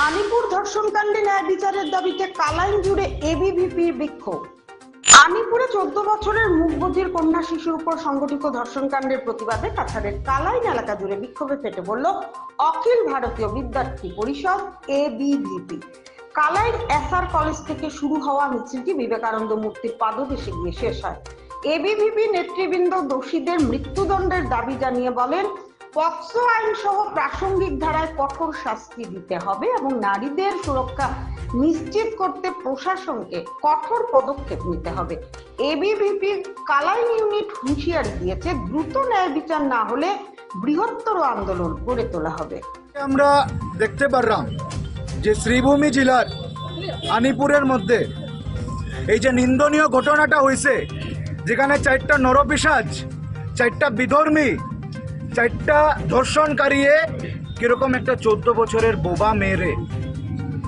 আনিপুর ধর্ষণকাণ্ডে ন্যায় বিচারের দাবিতে কালাইন জুড়ে এবিভিপির বিক্ষোভ। আনিপুরে 14 বছরের মুখবধির কন্যা শিশুর উপর সংঘটিত ধর্ষণকাণ্ডের প্রতিবাদে কাছাড়ের কালাইন এলাকা জুড়ে বিক্ষোভে ফেটে পড়ল অখিল ভারতীয় বিদ্যার্থী পরিষদ এবিভিপি। কালাইন এসআর কলেজ থেকে শুরু হওয়া মিছিলটি বিবেকানন্দ মূর্তির পাদদেশে গিয়ে শেষ হয়। এবিভিপি নেতৃবৃন্দ দোষীদের মৃত্যুদণ্ডের দাবি জানিয়ে বলেন, পক্সো আইন সহ প্রাসঙ্গিক ধারায় কঠোর শাস্তি দিতে হবে এবং নারীদের সুরক্ষা নিশ্চিত করতে প্রশাসনকে কঠোর পদক্ষেপ নিতে হবে। এবিভিপির কালাইন ইউনিট হুঁশিয়ারি দিয়েছে, দ্রুত ন্যায় বিচার না হলে বৃহত্তর আন্দোলন গড়ে তোলা হবে। আমরা দেখতে পারলাম যে শ্রীভূমি জেলার আনিপুরের মধ্যে এই যে নিন্দনীয় ঘটনাটা হয়েছে, যেখানে 4টা নরপিশাচ, 4টা বিধর্মী, 4টা ধর্ষণকারী কিরকম একটা 14 বছরের বোবা মেয়েরে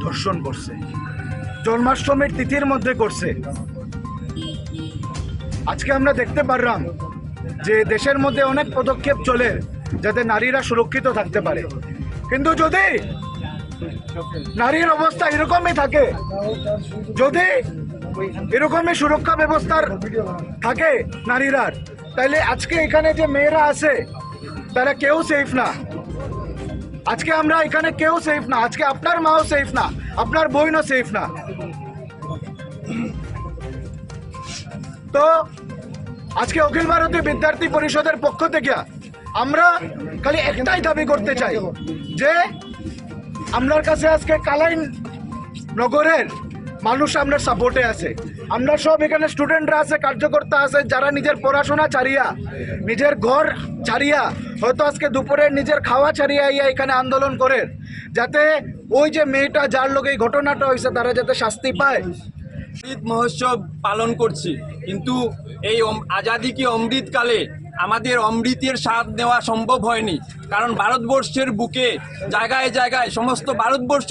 ধর্ষণ করছে, জন্মাষ্টমীর তিথির মধ্যে করছে। আজকে আমরা দেখতে পারলাম যে দেশের মধ্যে অনেক পদক্ষেপ চলে যাতে নারীরা সুরক্ষিত থাকতে পারে, কিন্তু যদি নারীর অবস্থা এরকমই থাকে, যদি এরকমই সুরক্ষা ব্যবস্থার থাকে নারীরা, তাহলে আজকে এখানে যে মেয়েরা আছে তারা কেউ সেফ না। আজকে আমরা এখানে কেউ সেফ না। আজকে আপনার মাও সেফ না, আপনার বোনও সেফ না। তো আজকে অখিল ভারতীয় বিদ্যার্থী পরিষদের পক্ষ থেকে আমরা খালি একটাই দাবি করতে চাই যে আপনার কাছে আজকে কালাইন নগরের মানুষ আমরা সাপোর্টে আছে। আমরা সব এখানে স্টুডেন্টরা আছে, কার্যকর্তা আছে, যারা নিজের পড়াশোনা ছাড়িয়া, নিজের ঘর ছাড়িয়া, হয়তো আজকে দুপুরে নিজের খাওয়া ছাড়িয়া এখানে আন্দোলন করে যাতে ওই যে মেয়েটা যার লোক এই ঘটনাটা হয়েছে তারা যাতে শাস্তি পায়। ঈদ মহোৎসব পালন করছি, কিন্তু এই আজাদি কি অমৃতকালে আমাদের অমৃতের স্বাদ নেওয়া সম্ভব হয়নি, কারণ ভারতবর্ষের বুকে জায়গায় জায়গায় সমস্ত ভারতবর্ষ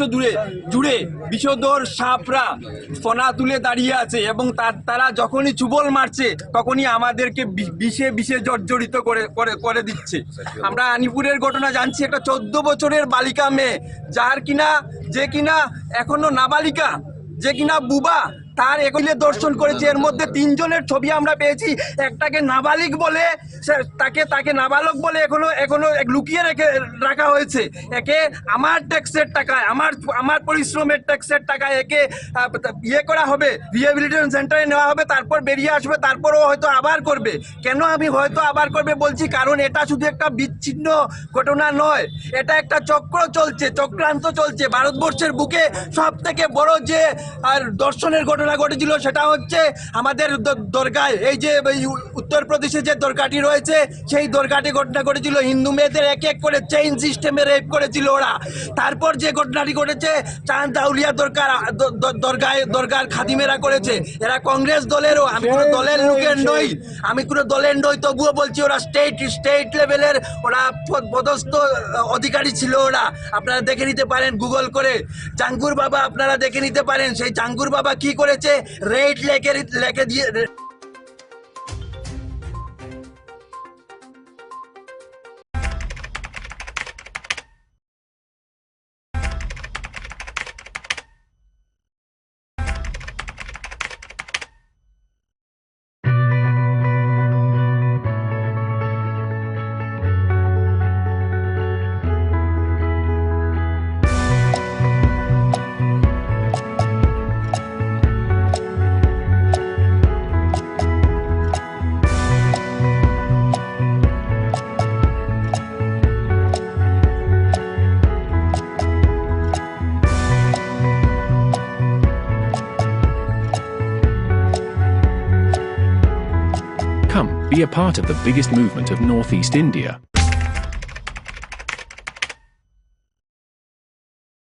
জুড়ে বিষধর সাপরা ফনা তুলে দাঁড়িয়ে আছে এবং তারা যখনই চুবল মারছে তখনই আমাদেরকে বিষে জর্জরিত করে দিচ্ছে। আমরা আনিপুরের ঘটনা জানছি, একটা 14 বছরের বালিকা মেয়ে, যে কিনা এখনো নাবালিকা, যে কিনা বুবা, তার এগুলো দর্শন করেছে। এর মধ্যে 3 জনের ছবি আমরা পেয়েছি। একটাকে নাবালিক বলে, তাকে নাবালক বলে এখনো লুকিয়ে রাখা হয়েছে। একে আমার ট্যাক্সের টাকায়, আমার পরিশ্রমের ট্যাক্সের টাকায় একে করা হবে, রিহ্যাবিলিটেশন সেন্টারে নেওয়া হবে, তারপর বেরিয়ে আসবে, তারপরও হয়তো আবার করবে। কেন আমি হয়তো আবার করবে বলছি? কারণ এটা শুধু একটা বিচ্ছিন্ন ঘটনা নয়, এটা একটা চক্রান্ত চলছে। ভারতবর্ষের বুকে সব থেকে বড় যে দর্শনের ঘটনা ঘটেছিল সেটা হচ্ছে আমাদের দরগায়, এই যে উত্তরপ্রদেশে যে দরগাটি রয়েছে সেই দরগাটি ঘটনা ঘটেছিল। হিন্দু মেয়েদের এক এক করে চেইন সিস্টেমে রেপ করেছিল ওরা। তারপর যে ঘটনাটি ঘটেছে চাঁদ আউলিয়া দরগার খাদিমেরা করেছে। এরা কংগ্রেস দলেরও, আমি কোনো দলের লোকের নই, তবুও বলছি ওরা স্টেট লেভেলের ওরা পদস্থ অধিকারী ছিল ওরা। আপনারা দেখে নিতে পারেন গুগল করে, জাঙ্গুর বাবা আপনারা দেখে নিতে পারেন। সেই জাঙ্গুর বাবা কি করেছে, রেড লেকে দিয়ে Come, be a part of the biggest movement of Northeast India.